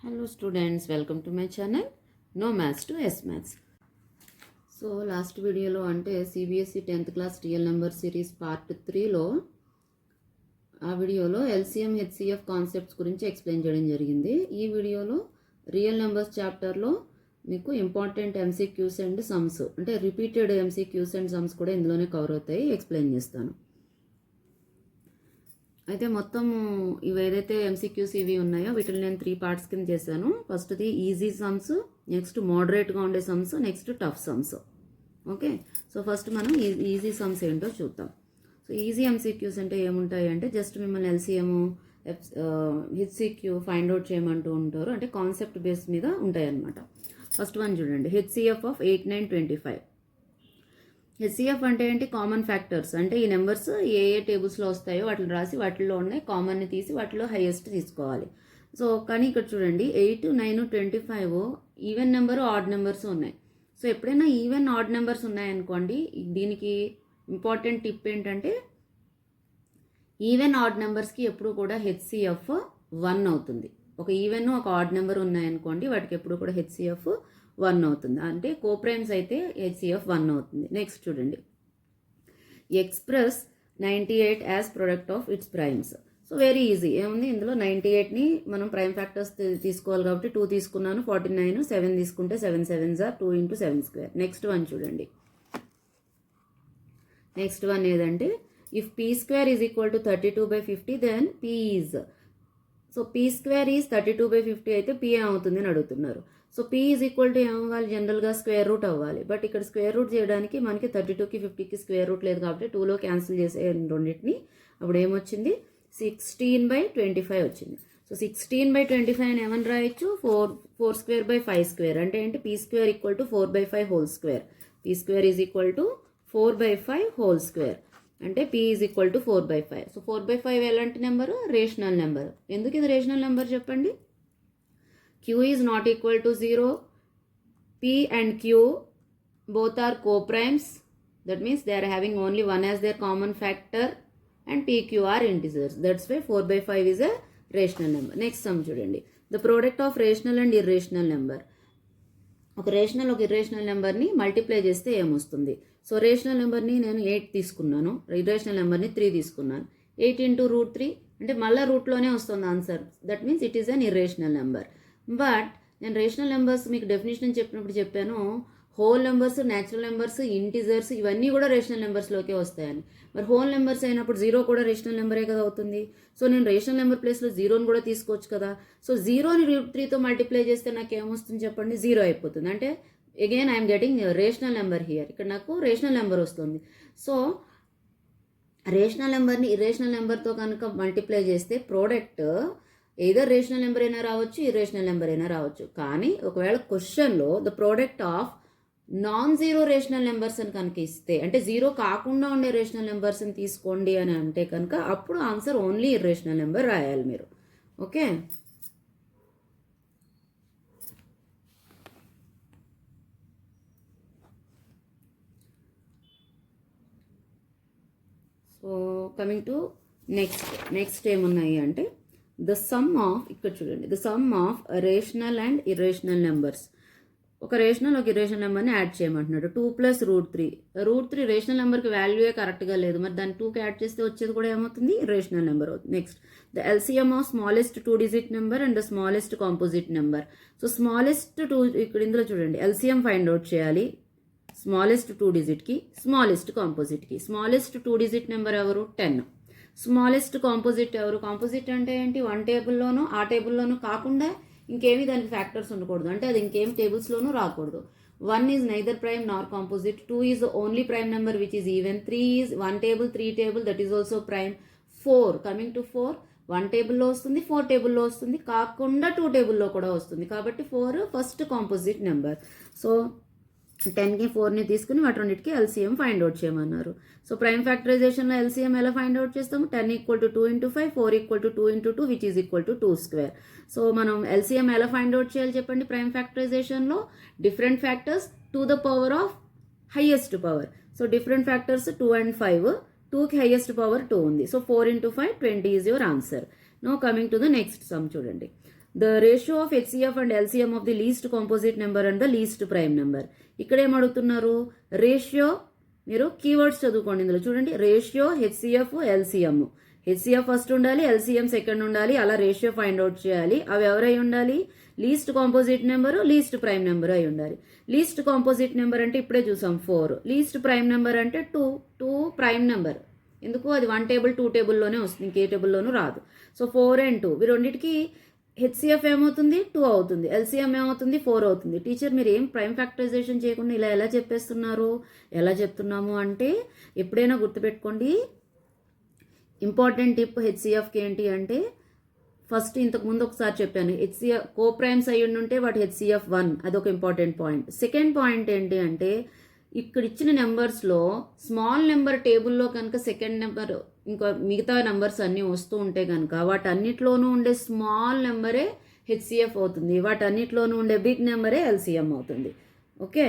Hello students, welcome to my channel No Maths to S Maths. So last video lo ante CBSE 10th class real number series part 3 లో ఆ వీడియోలో LCM HCF concepts గురించి explain చేయడం జరిగింది. ఈ వీడియోలో real numbers చాప్టర్లో మీకు ఇంపార్టెంట్ MCQs అండ్ సమ్స్ అంటే రిపీటెడ్ MCQs అండ్ సమ్స్ కూడా ఇందులోనే కవర్ అవుతాయి, ఎక్స్ప్లెయిన్ చేస్తాను. అయితే మొత్తం ఇవి ఏదైతే MCQs ఇవి ఉన్నాయో వీటిని నేను 3 పార్ట్స్ కింద చేశాను. ఫస్ట్ది ఈజీ సమ్స్, నెక్స్ట్ మోడరేట్గా ఉండే sums, next tough sums. Okay, so first మనం ఈజీ సమ్స్ ఏంటో చూద్దాం. సో ఈజీ MCQs అంటే ఏముంటాయి అంటే జస్ట్ మిమ్మల్ని LCM HCQ ఫైండ్ అవుట్ చేయమంటూ ఉంటారు, అంటే కాన్సెప్ట్ బేస్ మీద ఉంటాయి అన్నమాట. ఫస్ట్ వన్ చూడండి, HCF ఆఫ్ 8, 9, 25. HCF అంటే ఏంటి? Common factors. అంటే ఈ నెంబర్స్ ఏ టేబుల్స్లో వస్తాయో వాటిని రాసి వాటిల్లో ఉన్నాయి కామన్ని తీసి వాటిలో హైయెస్ట్ తీసుకోవాలి. సో కానీ ఇక్కడ చూడండి 8, 9, 25 ఈవెన్ నెంబరు ఆడ్ నెంబర్స్ ఉన్నాయి. సో ఎప్పుడైనా ఈవెన్ ఆడ్ నెంబర్స్ ఉన్నాయనుకోండి, దీనికి ఇంపార్టెంట్ టిప్ ఏంటంటే ఈవెన్ ఆడ్ నెంబర్స్కి ఎప్పుడు కూడా HCF 1 అవుతుంది. ఒక ఈవెన్ ఒక ఆడ్ నెంబర్ ఉన్నాయనుకోండి వాటికి ఎప్పుడు కూడా HCF 1 అవుతుంది. అంటే కోప్రైమ్స్ అయితే HCF 1 అవుతుంది. నెక్స్ట్ చూడండి, express 98 as product of it's primes. So very easy. ఏముంది ఇందులో 98ని మనం ప్రైమ్ ఫ్యాక్టర్స్ తీసుకోవాలి కాబట్టి 2 తీసుకున్నాను, 49, 7 తీసుకుంటే 7 7s are 2 into 7 square. Next one చూడండి, నెక్స్ట్ వన్ ఏదంటే if P square is equal to 32/50 then P is. So P square is 32/50 అయితే P ఏమవుతుంది అని అడుగుతున్నారు. So P is equal to ఏమవ్వాలి? జనరల్గా స్క్వేర్ రూట్ అవ్వాలి. బట్ ఇక్కడ స్క్వేర్ రూట్ చేయడానికి మనకి 32కి 50కి స్క్వేర్ రూట్ లేదు కాబట్టి 2లో క్యాన్సిల్ చేసే రెండింటిని. అప్పుడు ఏమొచ్చింది? 16/25 వచ్చింది. సో 16/25 అని ఏమని రాయొచ్చు? 4 square by 5 square. అంటే ఏంటి? P square equal to 4/5 whole square. P square is equal to 4/5 whole square. అంటే P is equal to 4/5. So 4/5 ఎలాంటి నెంబరు? Rational number. ఎందుకు ఇది రేషనల్ నెంబర్ చెప్పండి? Q is not equal to 0. P and Q both are co-primes. That means they are having only one as their common factor and P, Q are integers. That's why 4/5 is a rational number. Next sum చూడండి, the product of rational and irrational number. ఒక rational ఒక irrational నెంబర్ని multiply చేస్తే ఏమొస్తుంది? So rational నెంబర్ని నేను 8 తీసుకున్నాను, irrational నెంబర్ని 3 తీసుకున్నాను. 8 into √3 అంటే మళ్ళీ రూట్లోనే వస్తుంది answer. That means it is an irrational number. But నేను రేషనల్ నెంబర్స్ మీకు డెఫినేషన్ చెప్పినప్పుడు చెప్పాను, whole numbers, natural numbers, integers ఇవన్నీ కూడా రేషనల్ నెంబర్స్లోకే వస్తాయని. మరి హోల్ నెంబర్స్ అయినప్పుడు 0 కూడా రేషనల్ నెంబరే కదా అవుతుంది. సో నేను రేషనల్ నెంబర్ ప్లేస్లో 0ని కూడా తీసుకోవచ్చు కదా. సో 0ని √3తో మల్టిప్లై చేస్తే నాకు ఏమొస్తుంది చెప్పండి? 0 అయిపోతుంది. అంటే again I'm getting rational number here. ఇక్కడ నాకు రేషనల్ నెంబర్ వస్తుంది. సో రేషనల్ నెంబర్ని ఇర్రేషనల్ నెంబర్తో కనుక మల్టిప్లై చేస్తే ప్రోడక్ట్ ఏదర్ రేషనల్ నెంబర్ అయినా రావచ్చు, ఇర్రేషనల్ నెంబర్ అయినా రావచ్చు. కానీ ఒకవేళ క్వశ్చన్లో the product of non zero rational numbers అని కనుక ఇస్తే, అంటే 0 కాకుండా ఉండే రేషనల్ నెంబర్స్ని తీసుకోండి అని అంటే కనుక అప్పుడు ఆన్సర్ ఓన్లీ ఇర్రేషనల్ నెంబర్ రాయాలి మీరు. Okay, so coming to next ఏమున్నాయి అంటే ద సమ్ ఆఫ్, ఇక్కడ చూడండి, the sum of rational and irrational numbers. ఒక రేషనల్ ఒక ఇర్రేషనల్ నెంబర్ని యాడ్ చేయమంటున్నాడు. 2 + √3. √3 రేషనల్ నెంబర్కి వాల్యూయే కరెక్ట్గా లేదు, మరి దాన్ని 2కి యాడ్ చేస్తే వచ్చేది కూడా ఏమవుతుంది? రేషనల్ నెంబర్ అవుతుంది. Next the LCM of smallest 2-digit number and the smallest composite number. So smallest 2, ఇక్కడ ఇందులో చూడండి LCM ఫైండ్ అవుట్ చేయాలి. స్మాలెస్ట్ 2-digitకి, స్మాలెస్ట్ కాంపోజిట్కి. స్మాలెస్ట్ 2-digit నెంబర్ ఎవరు? 10. స్మాలెస్ట్ కాంపోజిట్ ఎవరు? కాంపోజిట్ అంటే ఏంటి? 1 టేబుల్లోనూ ఆ టేబుల్లోనూ కాకుండా ఇంకేమి దానికి ఫ్యాక్టర్స్ ఉండకూడదు, అంటే అది ఇంకేం టేబుల్స్లోనూ రాకూడదు. 1 is neither prime Nar composite. 2 is only prime number which is even. 3 is 1 table 3 table that is also prime. 4 coming to 4 1 టేబుల్లో వస్తుంది, 4 టేబుల్లో వస్తుంది, కాకుండా 2 టేబుల్లో కూడా వస్తుంది. కాబట్టి 4 ఫస్ట్ కాంపోజిట్ నెంబర్. సో 10కి 4ని తీసుకుని వాటి రెండింటికి LCM ఫైండ్ అవుట్ చేయమన్నారు. సో ప్రైమ్ ఫ్యాక్టరైజేషన్లో LCM ఎలా ఫైండ్ అవుట్ చేస్తాము? 10 = 2 × 5, 4 = 2 × 2 which is equal to 2 square. So మనం LCM ఎలా ఫైండ్ అవుట్ చేయాలి చెప్పండి? ప్రైమ్ ఫ్యాక్టరైజేషన్లో different factors to the power of highest power. So different factors 2 and 5, 2కి హైయెస్ట్ పవర్ 2 ఉంది. So 4 × 5 20 is your answer. No coming to the next sum చూడండి. The ratio of HCF and LCM of the least composite number and the least prime number. ఇక్కడ ఏం అడుగుతున్నారు, ratio, మీరు keywords చదువుకోండి ఇందులో చూడండి. Ratio, HCF, LCM. HCF first ఉండాలి, LCM second ఉండాలి, అలా రేషియో ఫైండ్ అవుట్ చేయాలి. అవి ఎవరై ఉండాలి, least composite number, least prime number అయి ఉండాలి. లీస్ట్ కాంపోజిట్ నెంబర్ అంటే ఇప్పుడే చూసాం 4, లీస్ట్ ప్రైమ్ నెంబర్ అంటే 2 ప్రైమ్ నెంబర్. ఎందుకు, అది 1 టేబుల్ 2 టేబుల్లోనే వస్తుంది, ఇంకే టేబుల్లోనూ రాదు. సో 4 and 2 ఇవి రెండింటికి హెచ్సిఎఫ్ ఏమవుతుంది, 2 అవుతుంది, ఎల్సిఎం ఏమవుతుంది, 4 అవుతుంది. టీచర్ మీరు ఏం ప్రైమ్ ఫ్యాక్టరైజేషన్ చేయకుండా ఇలా ఎలా చెప్పేస్తున్నారు? ఎలా చెప్తున్నాము అంటే, ఎప్పుడైనా గుర్తుపెట్టుకోండి, ఇంపార్టెంట్ టిప్ హెచ్సిఎఫ్కి ఏంటి అంటే, ఫస్ట్ ఇంతకు ముందు ఒకసారి చెప్పాను, హెచ్సిఎఫ్ కో ప్రైమ్స్ అయ్యి ఉంటే వాటి హెచ్సిఎఫ్ 1, అదొక ఇంపార్టెంట్ పాయింట్. సెకండ్ పాయింట్ ఏంటి అంటే, ఇక్కడ ఇచ్చిన నెంబర్స్లో స్మాల్ నెంబర్ టేబుల్లో కనుక సెకండ్ నెంబర్ ఇంకా మిగతా నెంబర్స్ అన్నీ వస్తూ ఉంటే కనుక వాటన్నిటిలోనూ ఉండే స్మాల్ నెంబరే హెచ్సిఎఫ్ అవుతుంది, వాటన్నిటిలోనూ ఉండే బిగ్ నెంబరే ఎల్సిఎం అవుతుంది. ఓకే,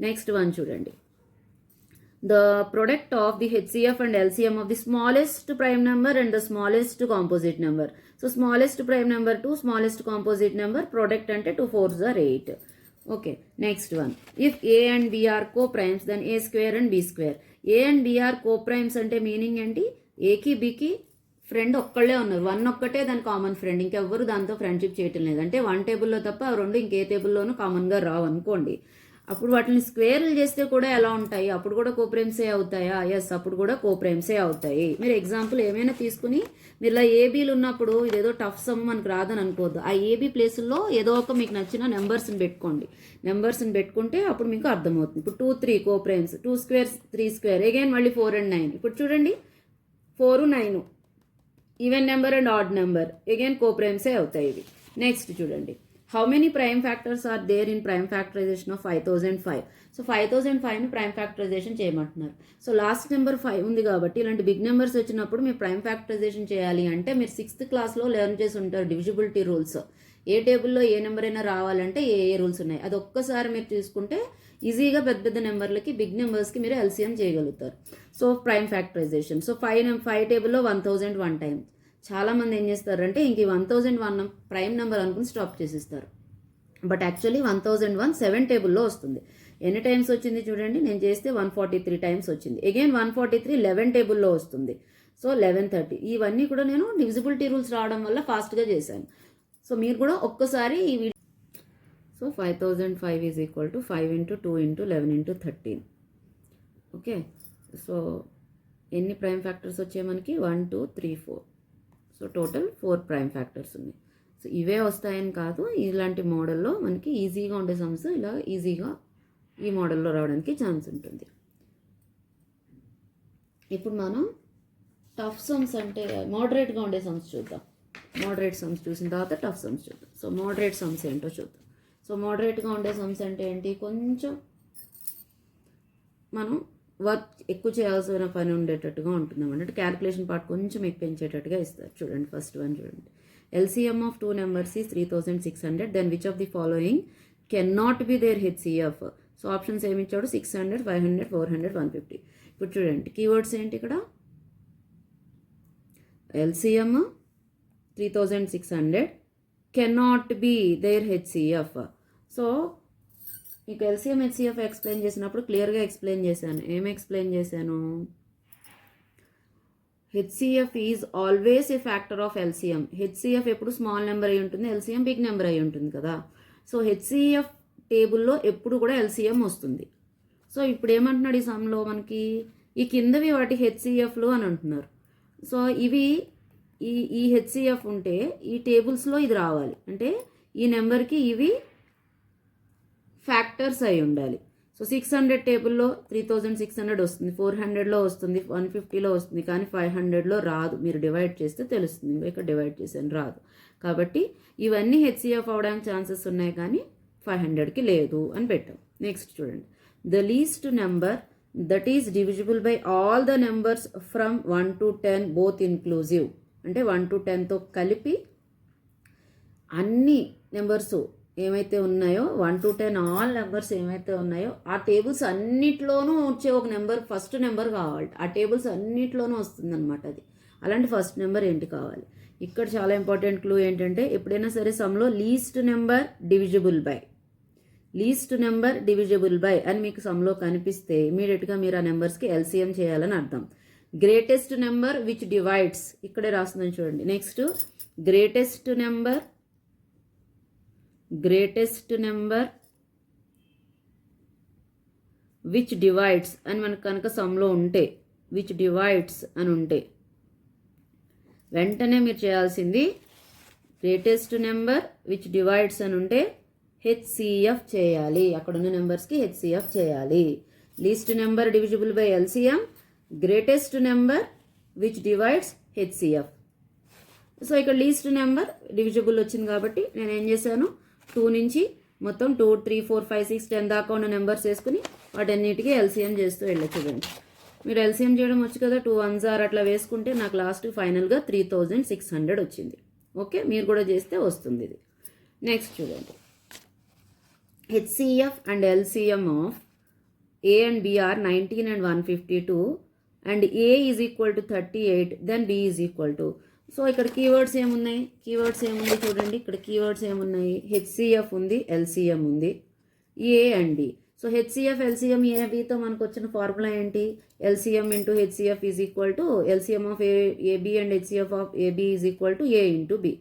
నెక్స్ట్ వన్ చూడండి. The product of the HCF and LCM of the smallest prime number and the smallest composite number. So smallest prime number to smallest composite number, product ante 2 4s are 8. Okay, next one. If A and B are co-primes, then A square and B square. A and B are co-primes అంటే meaning ఏంటి, ఏకి బికి friend ఒక్కళ్ళే ఉన్నారు, 1 ఒక్కటే దాని common friend, ఇంకెవ్వరు దాంతో friendship చేయటం లేదు. అంటే 1 టేబుల్లో తప్ప ఆ 2 ఇంకే టేబుల్లోనూ కామన్గా రావు అనుకోండి. అప్పుడు వాటిని స్క్వేర్లు చేస్తే కూడా ఎలా ఉంటాయి, అప్పుడు కూడా కోప్రైమ్సే అవుతాయా? ఎస్, అప్పుడు కూడా కోప్రైమ్సే అవుతాయి. మీరు ఎగ్జాంపుల్ ఏమైనా తీసుకుని మీరు ఇలా ఏబీలు ఉన్నప్పుడు ఇదేదో టఫ్ సమ్ మనకు రాదని అనుకోవద్దు. ఆ ఏబీ ప్లేసుల్లో ఏదో ఒక మీకు నచ్చిన నెంబర్స్ని పెట్టుకోండి. నెంబర్స్ని పెట్టుకుంటే అప్పుడు మీకు అర్థమవుతుంది. ఇప్పుడు 2 3 కోప్రైమ్స్, 2 స్క్వేర్ 3 స్క్వేర్, అగైన్ మళ్ళీ 4 and 9. ఇప్పుడు చూడండి 4 9 even number and odd number, again కోప్రైమ్సే అవుతాయి ఇవి. నెక్స్ట్ చూడండి, how many prime factors are there in prime factorization of 5005? So 5005ని ప్రైమ్ ఫ్యాక్టరైజేషన్ చేయమంటున్నారు. సో లాస్ట్ నెంబర్ 5 ఉంది కాబట్టి ఇలాంటి బిగ్ నెంబర్స్ వచ్చినప్పుడు మీరు ప్రైమ్ ఫ్యాక్టరైజేషన్ చేయాలి అంటే మీరు 6th క్లాస్లో లెర్న్ చేసి ఉంటారు డివిజిబిలిటీ రూల్స్. ఏ టేబుల్లో ఏ నెంబర్ అయినా రావాలంటే ఏ రూల్స్ ఉన్నాయి, అది ఒక్కసారి మీరు తీసుకుంటే ఈజీగా పెద్ద పెద్ద నెంబర్లకి బిగ్ నెంబర్స్కి మీరు ఎల్సిఎం చేయగలుగుతారు. సో ప్రైమ్ ఫ్యాక్టరైజేషన్, సో 5 టేబుల్లో 1001 టైమ్స్. చాలామంది ఏం చేస్తారంటే ఇంక 1001 ప్రైమ్ నెంబర్ అనుకుని స్టాప్ చేసిస్తారు. బట్ యాక్చువల్లీ 1001 7 టేబుల్లో వస్తుంది. ఎన్ని టైమ్స్ వచ్చింది చూడండి, నేను చేస్తే 143 టైమ్స్ వచ్చింది. అగైన్ 143 11 టేబుల్లో వస్తుంది. సో 1130. ఇవన్నీ కూడా నేను డివిజిబిలిటీ రూల్స్ రావడం వల్ల ఫాస్ట్గా చేశాను. సో మీరు కూడా ఒక్కసారి ఈ video. So 5005 is equal to 5 × 2 × 11 × 13. Okay, so ఎన్ని ప్రైమ్ ఫ్యాక్టర్స్ వచ్చాయి మనకి, 1 2 3 4. సో టోటల్ 4 ప్రైమ్ ఫ్యాక్టర్స్ ఉన్నాయి. సో ఇవే వస్తాయని కాదు, ఇలాంటి మోడల్లో మనకి ఈజీగా ఉండే సమ్స్ ఇలా ఈజీగా ఈ మోడల్లో రావడానికి ఛాన్స్ ఉంటుంది. ఇప్పుడు మనం టఫ్ సమ్స్ అంటే మోడరేట్గా ఉండే సమ్స్ చూద్దాం. మోడరేట్ సమ్స్ చూసిన తర్వాత టఫ్ సమ్స్ చూద్దాం. సో మోడరేట్ సమ్స్ ఏంటో చూద్దాం. సో మోడరేట్గా ఉండే సమ్స్ అంటే ఏంటి, కొంచెం మనం వర్క్ ఎక్కువ చేయాల్సిన పని ఉండేటట్టుగా ఉంటుంది అంటే క్యాలిక్యులేషన్ పార్ట్ కొంచెం ఎక్కువ పెంచేటట్టుగా ఇస్తారు. చూడండి ఫస్ట్ వన్ చూడండి, LCM of 2 numbers is 3600, then which of the following cannot be their HCF? So options ఏమి ఇచ్చాడు, 600 500 400 150. ఇప్పుడు చూడండి కీవర్డ్స్ ఏంటి ఇక్కడ, LCM 3600 cannot be their HCF. So మీకు LCM HCF ఎక్స్ప్లెయిన్ చేసినప్పుడు క్లియర్గా ఎక్స్ప్లెయిన్ చేశాను. ఏమి ఎక్స్ప్లెయిన్ చేశాను, HCF is always a factor of LCM. HCF ఎప్పుడు స్మాల్ నెంబర్ అయి ఉంటుంది, LCM బిగ్ నెంబర్ అయి ఉంటుంది కదా. సో HCF టేబుల్లో ఎప్పుడు కూడా LCM వస్తుంది. సో ఇప్పుడు ఏమంటున్నాడు ఈ సమ్లో మనకి, ఈ కిందవి వాటి HCFలు అని అంటున్నారు. సో ఇవి ఈ HCF ఉంటే ఈ టేబుల్స్లో ఇది రావాలి అంటే ఈ నెంబర్కి ఇవి ఫ్యాక్టర్స్ అయి ఉండాలి. సో 600 టేబుల్లో 3600 వస్తుంది, 400లో వస్తుంది, 150లో వస్తుంది, కానీ 500లో రాదు. మీరు డివైడ్ చేస్తే తెలుస్తుంది. ఇంకా ఇక్కడ డివైడ్ చేసాను రాదు. కాబట్టి ఇవన్నీ HCF అవడానికి ఛాన్సెస్ ఉన్నాయి కానీ 500కి లేదు అని పెట్టాం. నెక్స్ట్ చూడండి, the least number that is divisible by all the numbers from 1 to 10 both inclusive. అంటే 1 to 10తో కలిపి అన్ని నెంబర్స్ ఏమైతే ఉన్నాయో 1 to 10 ఆల్ నెంబర్స్ ఏమైతే ఉన్నాయో ఆ టేబుల్స్ అన్నిట్లోనూ వచ్చే ఒక నెంబర్ ఫస్ట్ నెంబర్ కావాలి. ఆ టేబుల్స్ అన్నిట్లోనూ వస్తుందన్నమాట అది. అలాంటి ఫస్ట్ నెంబర్ ఏంటి కావాలి. ఇక్కడ చాలా ఇంపార్టెంట్ క్లూ ఏంటంటే ఎప్పుడైనా సరే సమ్లో లీస్ట్ నెంబర్ డివిజిబుల్ బై అని మీకు సమ్లో కనిపిస్తే ఇమీడియట్గా మీరు ఆ నెంబర్స్కి ఎల్సిఎం చేయాలని అర్థం. గ్రేటెస్ట్ నెంబర్ విచ్ డివైడ్స్ ఇక్కడే రాస్తుందని చూడండి. Next greatest number which divides అని మనకు కనుక సమ్లో ఉంటే విచ్ డివైడ్స్ అని ఉంటే వెంటనే మీరు చేయాల్సింది గ్రేటెస్ట్ నెంబర్ విచ్ డివైడ్స్ అని ఉంటే హెచ్సిఎఫ్ చేయాలి. అక్కడున్న నెంబర్స్కి హెచ్సిఎఫ్ చేయాలి. Least number divisible by LCM, greatest number which divides HCF. So ఇక్కడ లీస్ట్ నెంబర్ డివిజిబుల్ వచ్చింది కాబట్టి నేను ఏం చేశాను, 2 నుంచి మొత్తం 2, 3, 4, 5, 6, 10 దాకా ఉన్న నెంబర్స్ వేసుకుని వాటన్నిటికీ ఎల్సిఎం చేస్తూ వెళ్ళొచ్చుదండి. మీరు ఎల్సిఎం చేయడం వచ్చు కదా, 2 1s అట్లా వేసుకుంటే నాకు లాస్ట్ ఫైనల్గా 3600 వచ్చింది. ఓకే, మీరు కూడా చేస్తే వస్తుంది ఇది. నెక్స్ట్ చూడండి, HCF and LCM of A and B are 19 and 152 and A is equal to 38, then B is equal to. So ఇక్కడ కీవర్డ్స్ ఏమున్నాయి చూడండి. ఇక్కడ కీవర్డ్స్ ఏమున్నాయి, హెచ్సిఎఫ్ ఉంది, ఎల్సిఎం ఉంది, A and D. So HCF LCM ఏబితో మనకు వచ్చిన ఫార్ములా ఏంటి, LCM into HCF is equal to LCM of AB and HCF of AB is equal to A into B.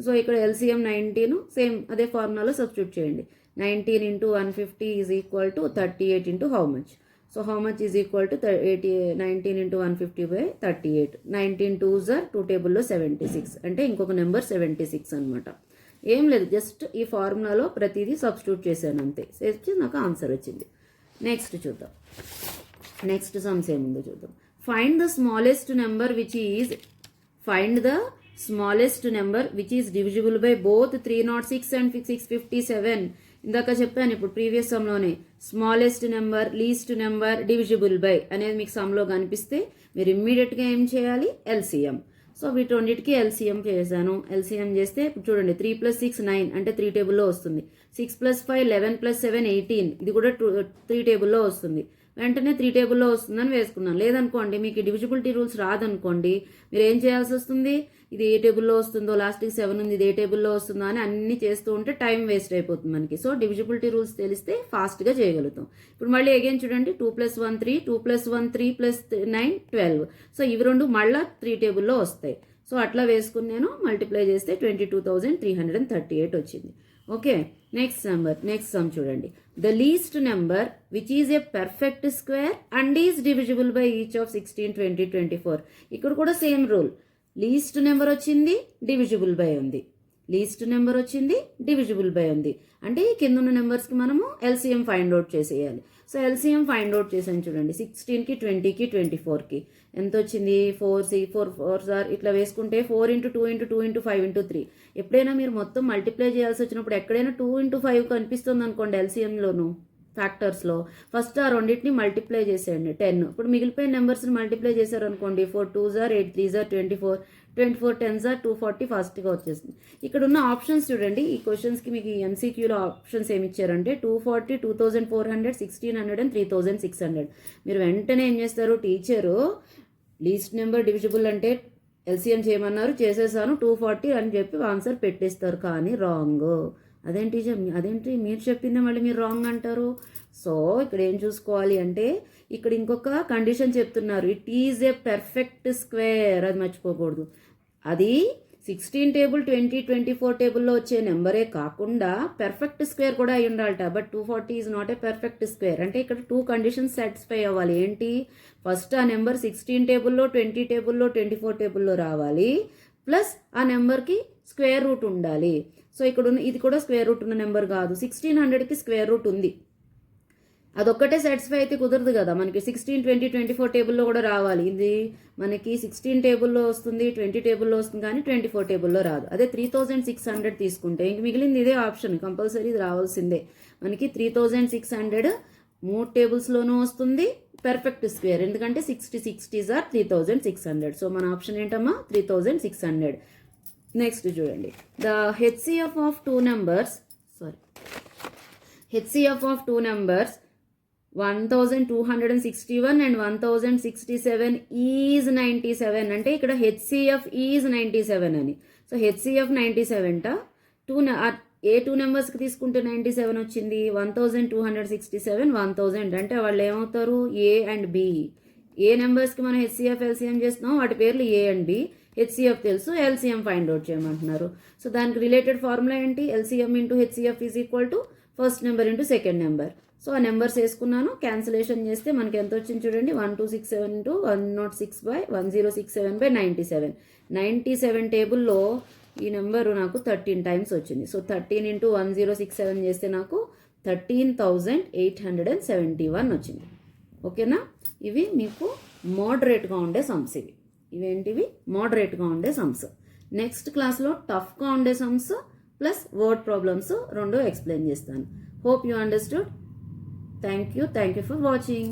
So ఇక్కడ ఎల్సిఎం 19 సేమ్ అదే ఫార్ములాలో substitute చేయండి. 19 into 150 is equal to 38 into how much? So how much is equal to 19 into 150 by 38. 19 2s are 2 టేబుల్లో 76 అంటే ఇంకొక number 76 అనమాట. ఏం లేదు, జస్ట్ ఈ ఫార్ములాలో ప్రతిదీ సబ్స్టిట్యూట్ చేశాను అంతే, చేసి నాకు ఆన్సర్ వచ్చింది. నెక్స్ట్ చూద్దాం, నెక్స్ట్ సమ్స్ ఏముందో చూద్దాం. Find the smallest number which is divisible by both 306 and 657. ఇందాక చెప్పాను ఇప్పుడు ప్రీవియస్ సమ్లోనే smallest number, least number, divisible by అనేది మీకు సమ్లో కనిపిస్తే మీరు ఇమ్మీడియట్గా ఏం చేయాలి, ఎల్సిఎం. సో వీటన్నిటికీ ఎల్సిఎం చేశాను. ఎల్సిఎం చేస్తే ఇప్పుడు చూడండి, 3 + 6 9 అంటే 3 టేబుల్లో వస్తుంది. 6 + 5 11 + 7 18 ఇది కూడా 3 టేబుల్లో వస్తుంది. వెంటనే 3 టేబుల్లో వస్తుందని వేసుకున్నాను. లేదనుకోండి, మీకు డివిజిబిలిటీ రూల్స్ రాదనుకోండి, మీరు ఏం చేయాల్సి వస్తుంది, ఇది ఏ టేబుల్లో వస్తుందో, లాస్ట్కి 7 ఉంది, ఇది ఏ టేబుల్లో వస్తుందో అని అన్ని చేస్తూ ఉంటే టైం వేస్ట్ అయిపోతుంది మనకి. సో డివిజిబిలిటీ రూల్స్ తెలిస్తే ఫాస్ట్గా చేయగలుగుతాం. ఇప్పుడు మళ్ళీ అగైన్ చూడండి, 2 + 1 3, 2 + 1 3 + 9 12. సో ఇవి రెండు మళ్ళీ 3 టేబుల్లో వస్తాయి. సో అట్లా వేసుకుని నేను మల్టిప్లై చేస్తే 22,338 వచ్చింది. ఓకే, నెక్స్ట్ సమ్ చూడండి. The least number which is a perfect square and is divisible by each of 16, 20, 24. ఇక్కడ కూడా సేమ్ రూల్, లీస్ట్ నెంబర్ వచ్చింది, డివిజిబుల్ బై ఉంది, లీస్ట్ నెంబర్ వచ్చింది, డివిజిబుల్ బై ఉంది. అంటే ఈ కింద ఉన్న నెంబర్స్కి మనము ఎల్సిఎం ఫైండ్ అవుట్ చేసేయాలి. సో ఎల్సిఎం ఫైండ్ అవుట్ చేసాను చూడండి. 16కి 20కి 24కి ఎంత వచ్చింది, 4 4 సార్ ఇట్లా వేసుకుంటే 4 × 2 × 2 × 5 × 3. ఎప్పుడైనా మీరు మొత్తం మల్టిప్లై చేయాల్సి వచ్చినప్పుడు ఎక్కడైనా 2 × 5 కనిపిస్తుంది అనుకోండి ఎల్సిఎంలోను ఫ్యాక్టర్స్లో, ఫస్ట్ ఆ రెండింటిని మల్టిప్లై చేసేయండి 10. ఇప్పుడు మిగిలిపోయిన నెంబర్స్ని మల్టిప్లై చేశారు అనుకోండి, 4 2s are 8 3s are 24, 24 10s are 240 ఫాస్ట్గా వచ్చేస్తుంది. ఇక్కడ ఉన్న ఆప్షన్స్ చూడండి, ఈ క్వశ్చన్స్కి మీకు ఎంసీక్యూలో ఆప్షన్స్ ఏమి ఇచ్చారంటే 240, 2400, 1600 and 3600. మీరు వెంటనే ఏం చేస్తారు, టీచరు లీస్ట్ నెంబర్ డివిజిబుల్ అంటే ఎల్సిఎం చేయమన్నారు, చేసేసాను 240 అని చెప్పి ఆన్సర్ పెట్టేస్తారు. కానీ రాంగ్. అదేంటి మీరు చెప్పిందే మళ్ళీ మీరు రాంగ్ అంటారు. సో ఇక్కడ ఏం చూసుకోవాలి అంటే, ఇక్కడ ఇంకొక కండిషన్ చెప్తున్నారు, it is a perfect square, అది మర్చిపోకూడదు. అది 16 టేబుల్ 20 24 టేబుల్లో వచ్చే నెంబరే కాకుండా పర్ఫెక్ట్ స్క్వేర్ కూడా అయి ఉండాలట. But 240 is not a perfect square. అంటే ఇక్కడ 2 కండిషన్స్ సాటిస్ఫై అవ్వాలి. ఏంటి, ఫస్ట్ ఆ నెంబర్ 16 టేబుల్లో 20 టేబుల్లో 24 టేబుల్లో రావాలి, ప్లస్ ఆ నెంబర్కి స్క్వేర్ రూట్ ఉండాలి. సో ఇక్కడ ఇది కూడా స్క్వేర్ రూట్ ఉన్న నెంబర్ కాదు, 1600కి స్క్వేర్ రూట్ ఉంది. అదొక్కటే సాటిస్ఫై అయితే కుదరదు కదా, మనకి 16 20 24 టేబుల్లో కూడా రావాలి. ఇది మనకి 16 టేబుల్లో వస్తుంది, 20 టేబుల్లో వస్తుంది, కానీ 24 టేబుల్లో రాదు. అదే 3600 తీసుకుంటే ఇంక మిగిలింది ఇదే ఆప్షన్, కంపల్సరీ ఇది రావాల్సిందే. మనకి 3600 3 టేబుల్స్లోనూ వస్తుంది, పర్ఫెక్ట్ స్క్వేర్, ఎందుకంటే 60 60s are 3600. సో మన ఆప్షన్ ఏంటమ్మా, 3600. నెక్స్ట్ చూడండి, the HCF of two numbers 1261 and 1067 is 97 అంటే ఇక్కడ హెచ్సిఎఫ్ ఈజ్ 97 అని. సో హెచ్సిఎఫ్ 97 ఏ 2 నెంబర్స్కి తీసుకుంటే 97 వచ్చింది. 1267 1000 అంటే వాళ్ళు ఏమవుతారు, ఏ అండ్ బి. ఏ నెంబర్స్కి మనం హెచ్సిఎఫ్ ఎల్సిఎం చేస్తున్నాం వాటి పేర్లు ఏ అండ్ బి. హెచ్సిఎఫ్ తెలుసు, ఎల్సిఎం ఫైండ్ అవుట్ చేయమంటున్నారు. సో దానికి రిలేటెడ్ ఫార్ములా ఏంటి, LCM into HCF is equal to first number into second number. So ఆ నెంబర్స్ వేసుకున్నాను, క్యాన్సిలేషన్ చేస్తే మనకి ఎంత వచ్చింది చూడండి, 1267 ఇంటూ 106/1067/97. 97 టేబుల్లో ఈ నెంబరు నాకు 13 టైమ్స్ వచ్చింది. సో 13 ఇంటూ 1067 చేస్తే నాకు 13,871 వచ్చింది. ఓకేనా, ఇవి మీకు మోడరేట్గా ఉండే సమ్స్. ఇవేంటివి మోడరేట్గా ఉండే సమ్స్. నెక్స్ట్ క్లాస్లో టఫ్గా ఉండే సమ్స్ ప్లస్ వర్డ్ ప్రాబ్లమ్స్ రెండు ఎక్స్ప్లెయిన్ చేస్తాను. Hope you understood. Thank you for watching.